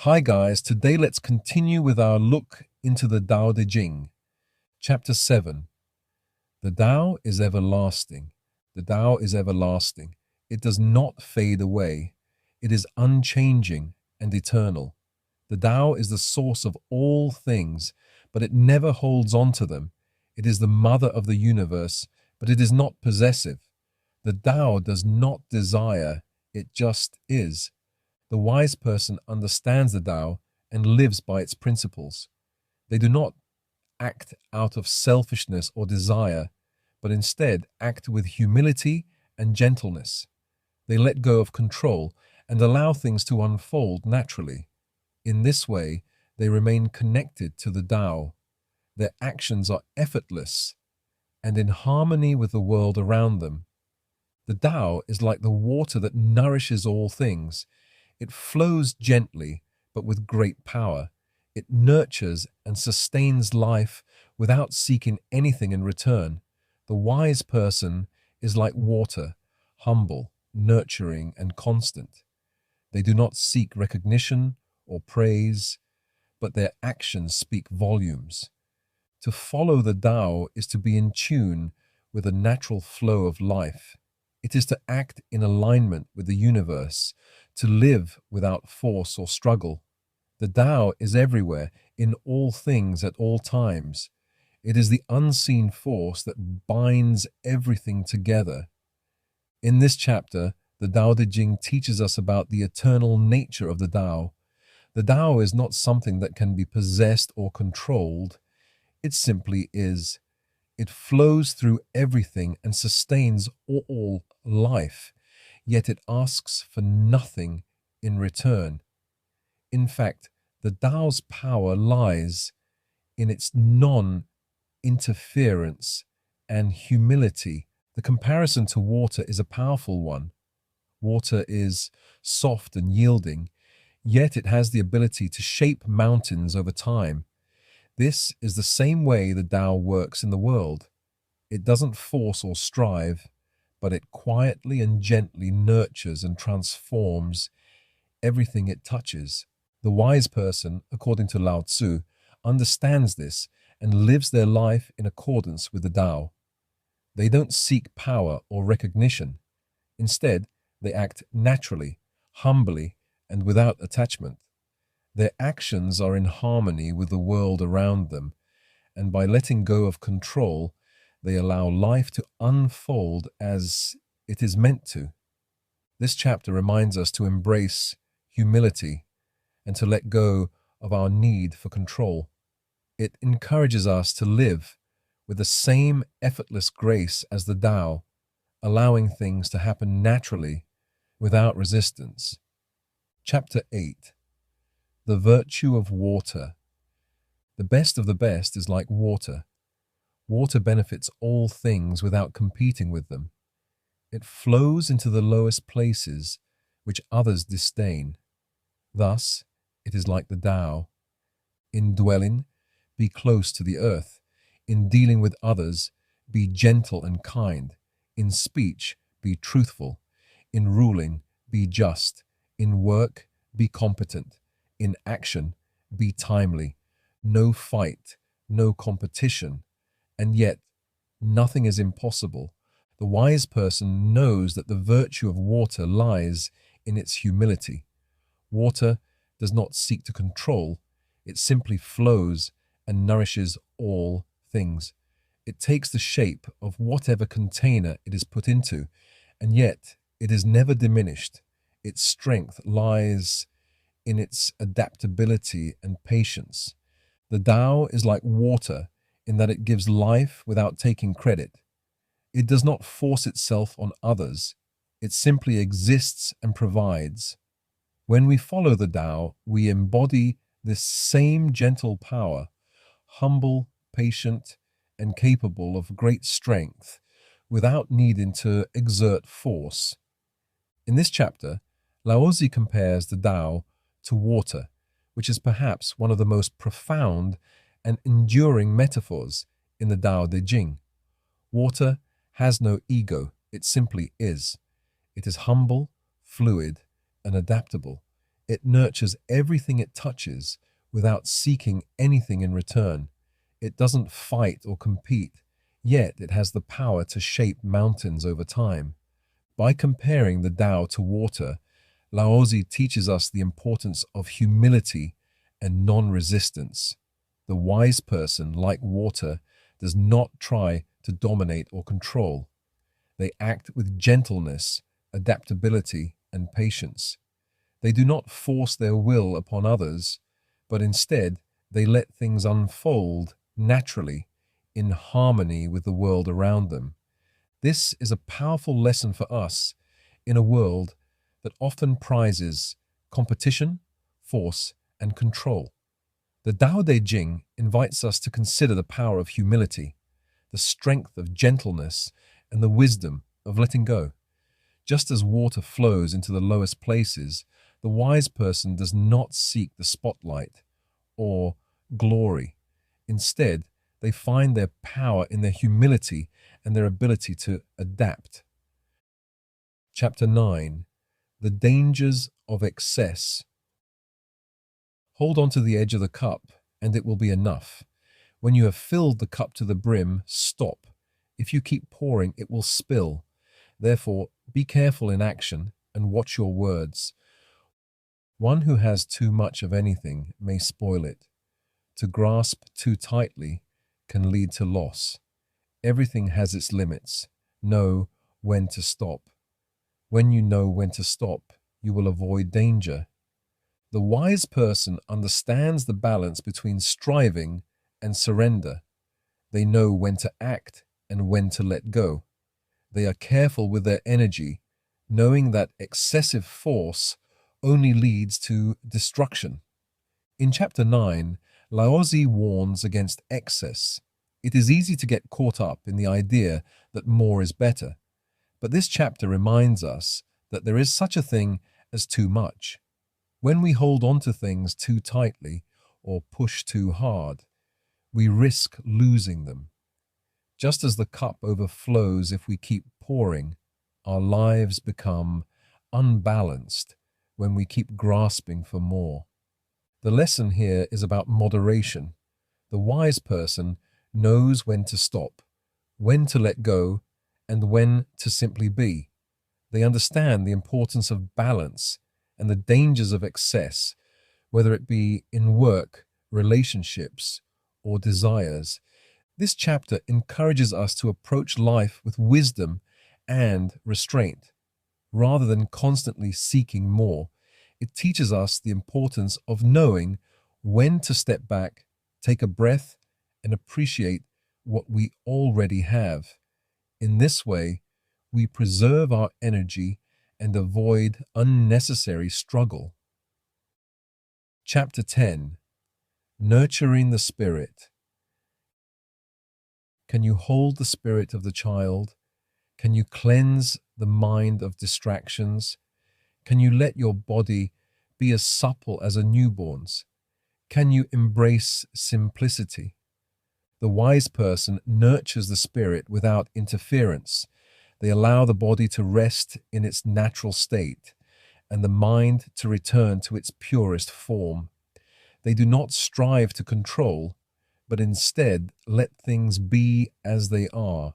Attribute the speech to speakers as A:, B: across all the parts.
A: Hi guys, today let's continue with our look into the Tao Te Ching. Chapter 7. The Tao is everlasting. The Tao is everlasting. It does not fade away. It is unchanging and eternal. The Tao is the source of all things, but it never holds on to them. It is the mother of the universe, but it is not possessive. The Tao does not desire, it just is. The wise person understands the Tao and lives by its principles. They do not act out of selfishness or desire, but instead act with humility and gentleness. They let go of control and allow things to unfold naturally. In this way, they remain connected to the Tao. Their actions are effortless and in harmony with the world around them. The Tao is like the water that nourishes all things. It flows gently, but with great power. It nurtures and sustains life without seeking anything in return. The wise person is like water, humble, nurturing, and constant. They do not seek recognition or praise, but their actions speak volumes. To follow the Tao is to be in tune with the natural flow of life. It is to act in alignment with the universe, to live without force or struggle. The Tao is everywhere, in all things at all times. It is the unseen force that binds everything together. In this chapter, the Tao Te Ching teaches us about the eternal nature of the Tao. The Tao is not something that can be possessed or controlled. It simply is. It flows through everything and sustains all life, yet it asks for nothing in return. In fact, the Tao's power lies in its non-interference and humility. The comparison to water is a powerful one. Water is soft and yielding, yet it has the ability to shape mountains over time. This is the same way the Tao works in the world. It doesn't force or strive, but it quietly and gently nurtures and transforms everything it touches. The wise person, according to Lao Tzu, understands this and lives their life in accordance with the Tao. They don't seek power or recognition. Instead, they act naturally, humbly, and without attachment. Their actions are in harmony with the world around them, and by letting go of control, they allow life to unfold as it is meant to. This chapter reminds us to embrace humility and to let go of our need for control. It encourages us to live with the same effortless grace as the Tao, allowing things to happen naturally without resistance. Chapter 8. The Virtue of Water. The best of the best is like water. Water benefits all things without competing with them. It flows into the lowest places, which others disdain. Thus, it is like the Tao. In dwelling, be close to the earth. In dealing with others, be gentle and kind. In speech, be truthful. In ruling, be just. In work, be competent. In action, be timely. No fight, no competition. And yet, nothing is impossible. The wise person knows that the virtue of water lies in its humility. Water does not seek to control. It simply flows and nourishes all things. It takes the shape of whatever container it is put into, and yet it is never diminished. Its strength lies in its adaptability and patience. The Tao is like water in that it gives life without taking credit. It does not force itself on others. It simply exists and provides. When we follow the Tao, we embody this same gentle power, humble, patient, and capable of great strength without needing to exert force. In this chapter, Laozi compares the Tao to water, which is perhaps one of the most profound and enduring metaphors in the Tao Te Ching. Water has no ego, it simply is. It is humble, fluid, and adaptable. It nurtures everything it touches without seeking anything in return. It doesn't fight or compete, yet it has the power to shape mountains over time. By comparing the Tao to water, Laozi teaches us the importance of humility and non-resistance. The wise person, like water, does not try to dominate or control. They act with gentleness, adaptability, and patience. They do not force their will upon others, but instead they let things unfold naturally in harmony with the world around them. This is a powerful lesson for us in a world that often prizes competition, force, and control. The Tao Te Ching invites us to consider the power of humility, the strength of gentleness, and the wisdom of letting go. Just as water flows into the lowest places, the wise person does not seek the spotlight or glory. Instead, they find their power in their humility and their ability to adapt. Chapter 9. The Dangers of Excess. Hold on to the edge of the cup, and it will be enough. When you have filled the cup to the brim, stop. If you keep pouring, it will spill. Therefore, be careful in action and watch your words. One who has too much of anything may spoil it. To grasp too tightly can lead to loss. Everything has its limits. Know when to stop. When you know when to stop, you will avoid danger. The wise person understands the balance between striving and surrender. They know when to act and when to let go. They are careful with their energy, knowing that excessive force only leads to destruction. In Chapter 9, Laozi warns against excess. It is easy to get caught up in the idea that more is better, but this chapter reminds us that there is such a thing as too much. When we hold on to things too tightly or push too hard, we risk losing them. Just as the cup overflows if we keep pouring, our lives become unbalanced when we keep grasping for more. The lesson here is about moderation. The wise person knows when to stop, when to let go, and when to simply be. They understand the importance of balance and the dangers of excess, whether it be in work, relationships, or desires. This chapter encourages us to approach life with wisdom and restraint, rather than constantly seeking more. It teaches us the importance of knowing when to step back, take a breath, and appreciate what we already have. In this way, we preserve our energy and avoid unnecessary struggle. Chapter 10. Nurturing the Spirit. Can you hold the spirit of the child? Can you cleanse the mind of distractions? Can you let your body be as supple as a newborn's? Can you embrace simplicity? The wise person nurtures the spirit without interference. They allow the body to rest in its natural state and the mind to return to its purest form. They do not strive to control, but instead let things be as they are.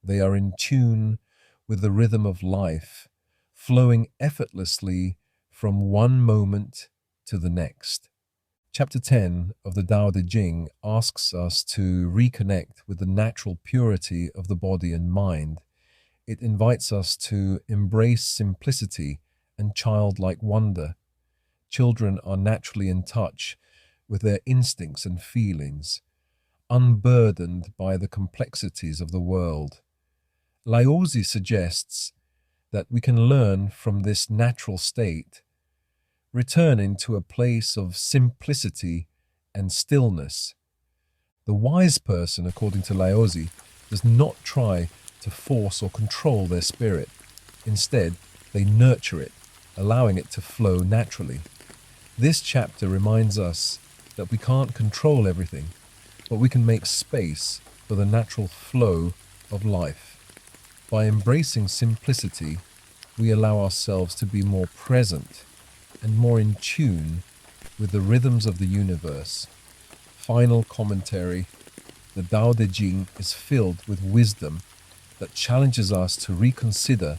A: They are in tune with the rhythm of life, flowing effortlessly from one moment to the next. Chapter 10 of the Tao Te Ching asks us to reconnect with the natural purity of the body and mind. It invites us to embrace simplicity and childlike wonder. Children are naturally in touch with their instincts and feelings, unburdened by the complexities of the world. Laozi suggests that we can learn from this natural state, returning to a place of simplicity and stillness. The wise person, according to Laozi, does not try to force or control their spirit. Instead, they nurture it, allowing it to flow naturally. This chapter reminds us that we can't control everything, but we can make space for the natural flow of life. By embracing simplicity, we allow ourselves to be more present and more in tune with the rhythms of the universe. Final commentary: the Tao Te Ching is filled with wisdom that challenges us to reconsider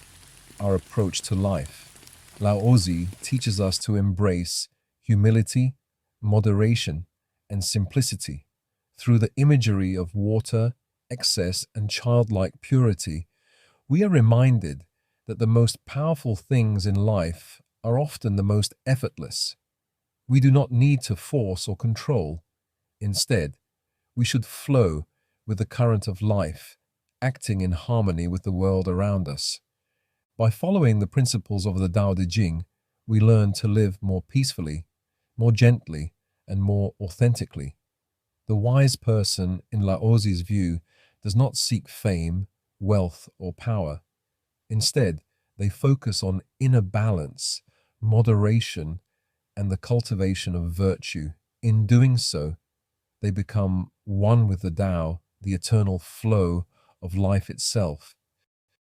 A: our approach to life. Laozi teaches us to embrace humility, moderation, and simplicity. Through the imagery of water, excess, and childlike purity, we are reminded that the most powerful things in life are often the most effortless. We do not need to force or control. Instead, we should flow with the current of life, acting in harmony with the world around us. By following the principles of the Tao Te Ching, we learn to live more peacefully, more gently, and more authentically. The wise person, in Laozi's view, does not seek fame, wealth, or power. Instead, they focus on inner balance, moderation, and the cultivation of virtue. In doing so, they become one with the Tao, the eternal flow of life itself,